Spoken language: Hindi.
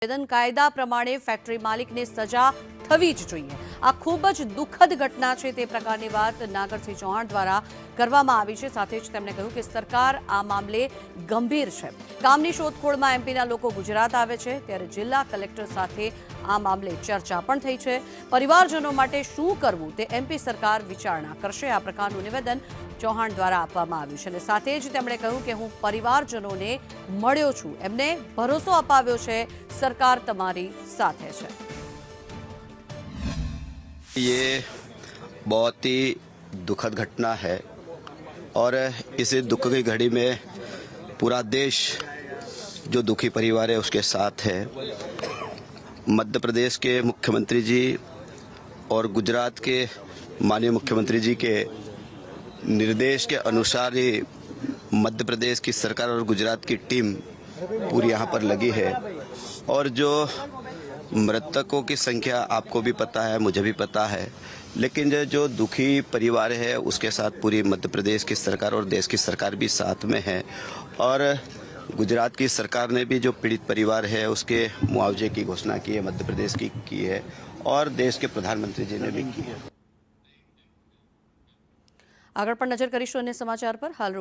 નિવેદન કાયદા પ્રમાણે ફેક્ટરી માલિકને સજા થવી જ જોઈએ। આ ખૂબ જ દુઃખદ ઘટના છે તે પ્રકારની વાત નાગરસિંહ ચૌહાણ દ્વારા કરવામાં આવી છે। સાથે જ તેમણે કહ્યું કે સરકાર આ મામલે ગંભીર છે। કામની શોધખોળમાં એમપીના લોકો ગુજરાત આવે છે ત્યારે જિલ્લા કલેક્ટર સાથે આ મામલે ચર્ચા પણ થઈ છે। પરિવારજનો માટે શું કરવું તે એમપી સરકાર વિચારણા કરશે। આ પ્રકારનું નિવેદન ચૌહાણ દ્વારા આપવામાં આવ્યું છે। અને સાથે જ તેમણે કહ્યું કે હું પરિવારજનોને મળ્યો છું, એમને ભરોસો અપાવ્યો છે સરકાર તમારી સાથે છે। ये बहुत ही दुखद घटना है और इस दुख की घड़ी में पूरा देश जो दुखी परिवार है उसके साथ है। मध्य प्रदेश के मुख्यमंत्री जी और गुजरात के माननीय मुख्यमंत्री जी के निर्देश के अनुसार ही मध्य प्रदेश की सरकार और गुजरात की टीम पूरी यहाँ पर लगी है। और जो मृतकों की संख्या आपको भी पता है, मुझे भी पता है, लेकिन जो दुखी परिवार है उसके साथ पूरी मध्य प्रदेश की सरकार और देश की सरकार भी साथ में है। और गुजरात की सरकार ने भी जो पीड़ित परिवार है उसके मुआवजे की घोषणा की है, मध्य प्रदेश की है और देश के प्रधानमंत्री जी ने भी की है। आगळ पर नजर करीशुं अन्य समाचार पर। हाल